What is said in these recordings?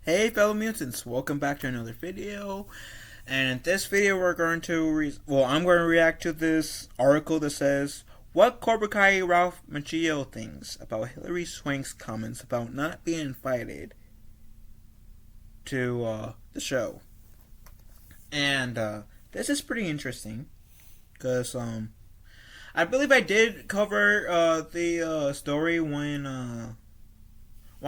Hey fellow mutants, welcome back to another video. And in this video we're going to, I'm going to react to this article that says, what Cobra Kai Ralph Machhio thinks about Hilary Swanks' comments about not being invited to the show. And this is pretty interesting, because I believe I did cover the story when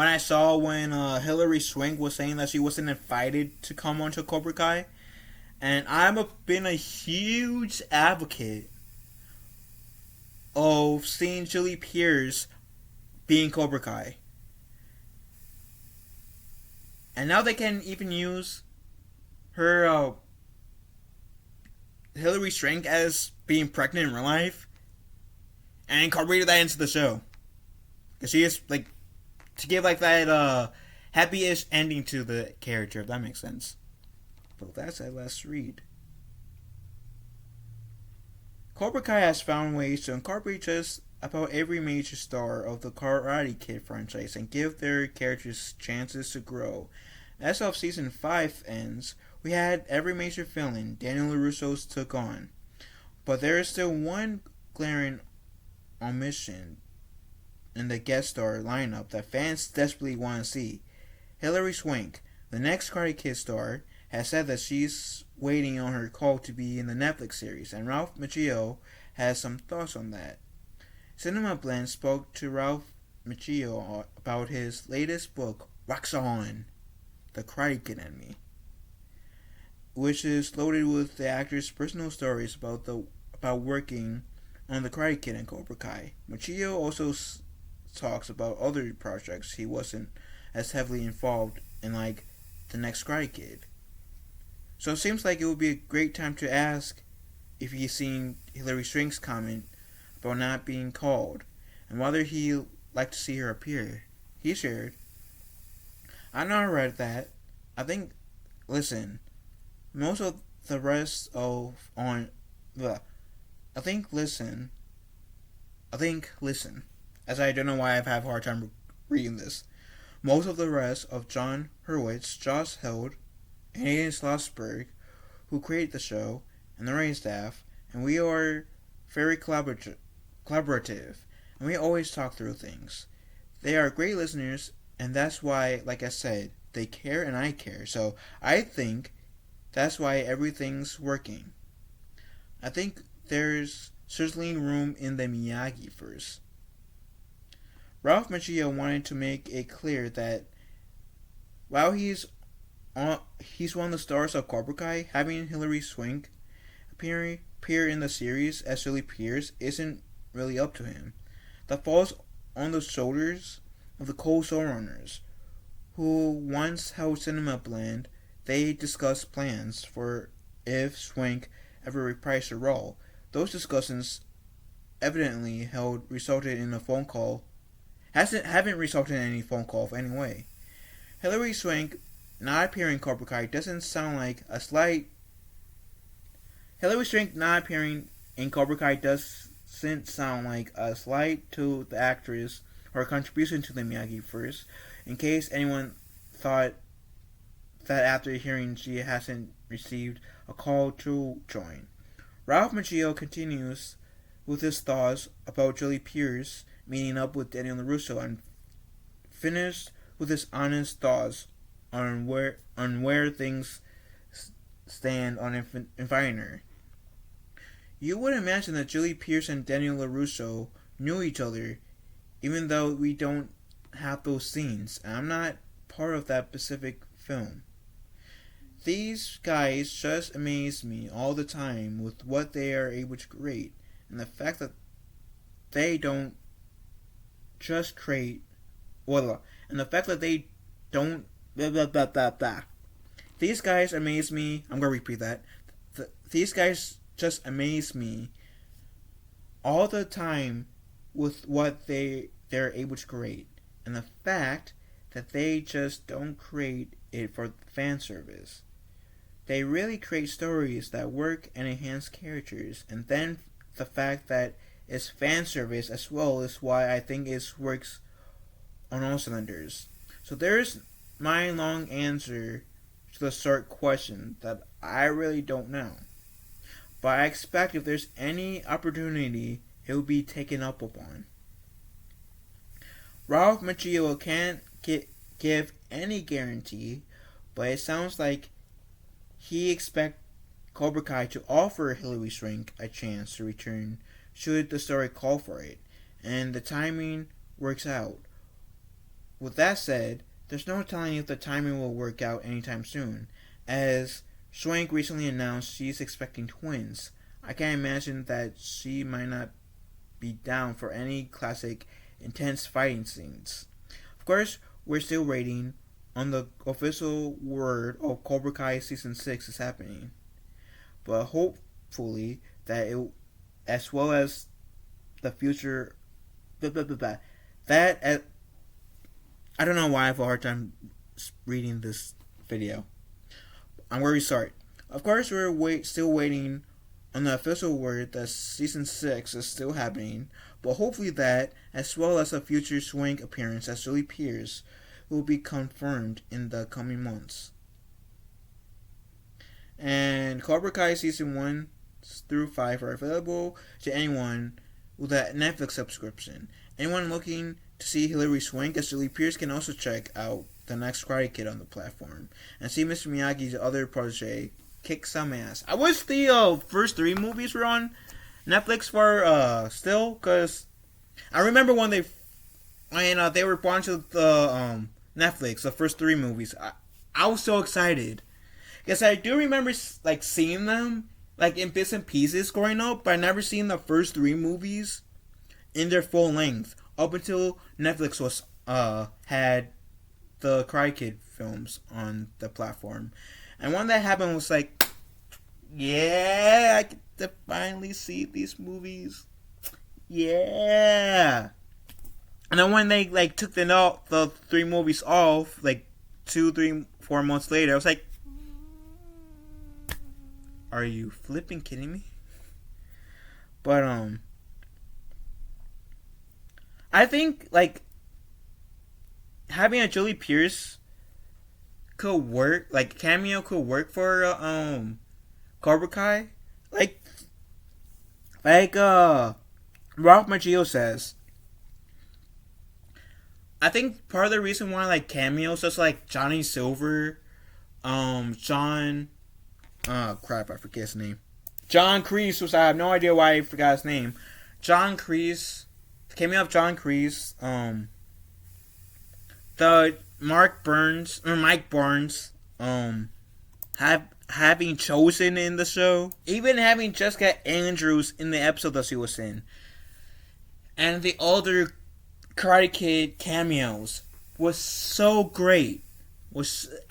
I saw when Hilary Swank was saying that she wasn't invited to come onto Cobra Kai, and been a huge advocate of seeing Julie Pierce being Cobra Kai, and now they can even use her Hilary Swank as being pregnant in real life and incorporated that into the show, because she is like to give like that happy-ish ending to the character, if that makes sense. But that's it, let's read. Cobra Kai has found ways to incorporate just about every major star of the Karate Kid franchise and give their characters chances to grow. As of season 5 ends, we had every major villain Daniel LaRusso took on. But there is still one glaring omission in the guest star lineup that fans desperately want to see. Hilary Swank, the next Karate Kid star, has said that she's waiting on her call to be in the Netflix series, and Ralph Machhio has some thoughts on that. Cinema Blend spoke to Ralph Machhio about his latest book, Rocks On, The Karate Kid and Me, which is loaded with the actor's personal stories about working on the Karate Kid and Cobra Kai. Machhio also talks about other projects he wasn't as heavily involved in, like the next Karate Kid. So it seems like it would be a great time to ask if he's seen Hilary Swank's comment about not being called and whether he'd like to see her appear. He shared, "I know I read that. I think, listen, most of the rest of on the I think listen, as I don't know why I've had a hard time reading this. Most of the rest of John Hurwitz, Josh Held, and Aiden Schlossberg, who created the show, and the writing staff, and we are very collaborative, and we always talk through things. They are great listeners, and that's why, like I said, they care and I care. So I think that's why everything's working. I think there's certainly room in the Miyagi verse." Ralph Machhio wanted to make it clear that while he's one of the stars of Cobra Kai, having Hilary Swank appear in the series as Julie Pierce isn't really up to him. That falls on the shoulders of the co-showrunners, who once held Cinema Blend. They discussed plans for if Swank ever reprised her role. Those discussions evidently resulted in a phone call. Haven't resulted in any phone call anyway. Hilary Swank not appearing in Cobra Kai doesn't sound like a slight. Hilary Swank not appearing in Cobra Kai doesn't sound like a slight to the actress or a contribution to the Miyagi verse. In case anyone thought that after hearing she hasn't received a call to join. Ralph Machhio continues with his thoughts about Julie Pierce meeting up with Daniel LaRusso and finished with his honest thoughts on where things stand on inviting her. You would imagine that Julie Pierce and Daniel LaRusso knew each other, even though we don't have those scenes, and I'm not part of that specific film. These guys just amaze me all the time with what they are able to create, and the fact that they don't just create, and the fact that they don't blah blah blah blah blah. These guys amaze me. I'm gonna repeat that. These guys just amaze me all the time with what they're able to create, and the fact that they just don't create it for fan service. They really create stories that work and enhance characters, and then the fact that it's fan service as well is why I think it works on all cylinders. So there's my long answer to the short question that I really don't know. But I expect if there's any opportunity, it will be taken up upon. Ralph Machhio can't give any guarantee, but it sounds like he expects Cobra Kai to offer Hilary Swank a chance to return should the story call for it, and the timing works out. With that said, there's no telling if the timing will work out anytime soon, as Swank recently announced she's expecting twins. I can't imagine that she might not be down for any classic intense fighting scenes. Of course, we're still waiting on the official word of Cobra Kai Season 6 is happening. But hopefully that it, as well as the future, that, I don't know why I have a hard time reading this video. I'm very sorry. Of course, we're still waiting on the official word that Season 6 is still happening, but hopefully that, as well as a future Swank appearance as Julie Pierce, will be confirmed in the coming months. And Cobra Kai Season 1 through 5 are available to anyone with a Netflix subscription. Anyone looking to see Hilary Swank as Julie Pierce can also check out the next Karate Kid on the platform and see Mr. Miyagi's other protege kick some ass. I wish the first 3 movies were on Netflix for still, because I remember when they were brought to the Netflix, the first 3 movies. I was so excited because I do remember like seeing them like in bits and pieces growing up, but I never seen the first 3 movies in their full length up until Netflix was had the Karate Kid films on the platform. And when that happened, was like, yeah, I get to finally see these movies. Yeah. And then when they like took the 3 movies off, like 2, 3, 4 months later, I was like, are you flipping kidding me? But I think like having a Julie Pierce could work, like cameo could work for Cobra Kai. Like Ralph Machhio says, I think part of the reason why like cameos just like Johnny Silver, John, crap, I forget his name. John Kreese, which I have no idea why I forgot his name. John Kreese, the cameo of John Kreese, the Mike Burns, having Chosen in the show, even having Jessica Andrews in the episode that she was in, and the other Karate Kid cameos was so great.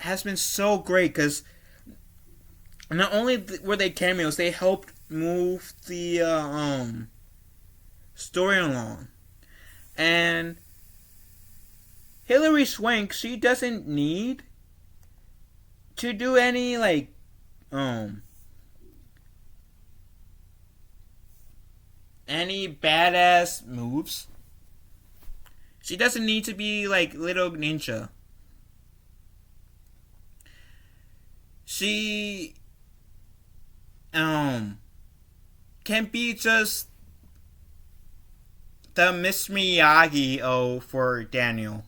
Has been so great because not only were they cameos, they helped move the story along. And Hilary Swank, she doesn't need to do any like any badass moves. She doesn't need to be like little ninja. She can be just the Miss Miyagi for Daniel.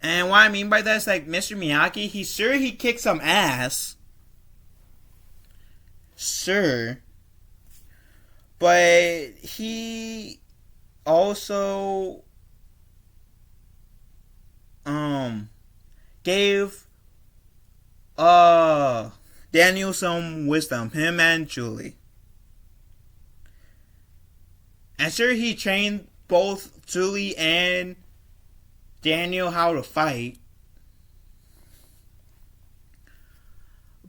And what I mean by that is like Mr. Miyagi, he kicked some ass. Sure. But he also gave Daniel some wisdom, him and Julie. And sure, he trained both Julie and Daniel how to fight.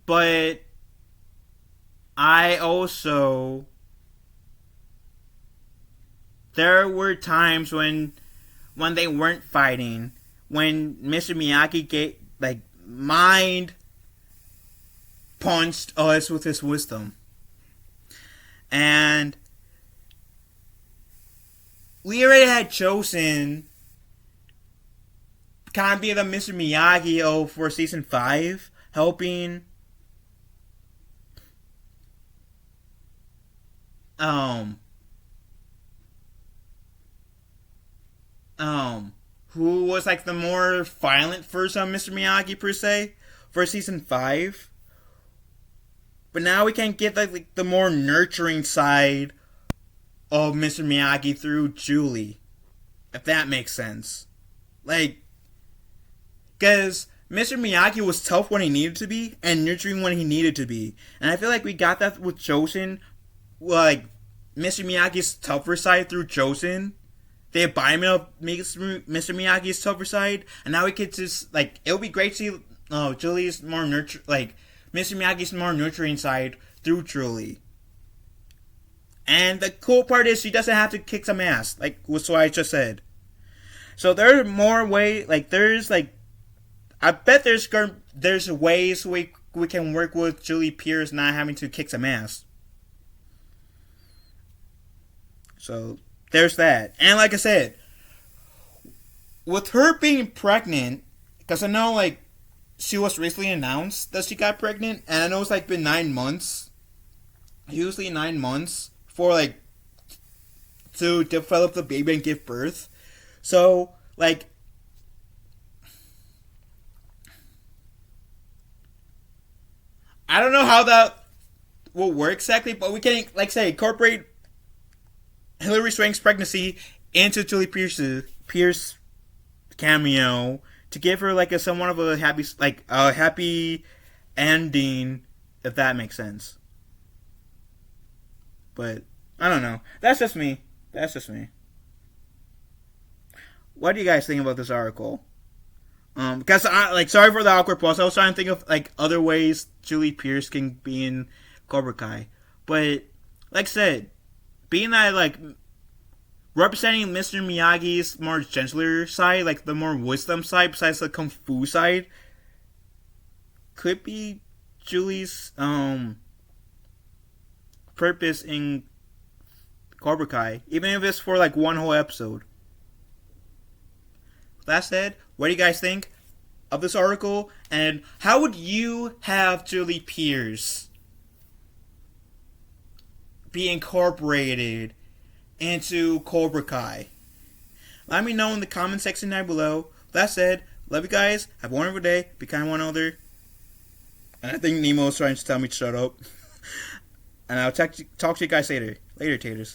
But I also, there were times when they weren't fighting, when Mr. Miyagi mind punched us with his wisdom. And we already had Chosen kind of be the Mr. Miyagi for season 5, helping um who was like the more violent version of Mr. Miyagi per se for season 5. But now we can get like the more nurturing side of Mr. Miyagi through Julie, if that makes sense. Like, because Mr. Miyagi was tough when he needed to be and nurturing when he needed to be, and I feel like we got that with Josen. Like Mr. Miyagi's tougher side through Josen. The embodiment of Mr. Miyagi's tougher side, and now we could just like it would be great to see Julie's more Mr. Miyagi's more nurturing side through Julie. And the cool part is she doesn't have to kick some ass, like what I just said. So there are more ways, like there's like, I bet there's ways we can work with Julie Pierce not having to kick some ass. So there's that. And like I said, with her being pregnant, because I know like she was recently announced that she got pregnant, and I know it's like been 9 months, usually 9 months for like to develop the baby and give birth. So like I don't know how that will work exactly, but we can like say incorporate Hilary Swanks' pregnancy into Julie Pierce cameo to give her like a somewhat of a happy ending, if that makes sense. But I don't know. That's just me. What do you guys think about this article? Because sorry for the awkward pause. I was trying to think of like other ways Julie Pierce can be in Cobra Kai, but like I said, being that like representing Mr. Miyagi's more gentler side, like the more wisdom side besides the kung fu side, could be Julie's purpose in Cobra Kai, even if it's for like one whole episode. That said, what do you guys think of this article, and how would you have Julie Pierce be incorporated into Cobra Kai? Let me know in the comment section down below. That said, love you guys. Have a wonderful day. Be kind to one another. And I think Nemo's trying to tell me to shut up. And I'll talk to you guys later. Later, taters.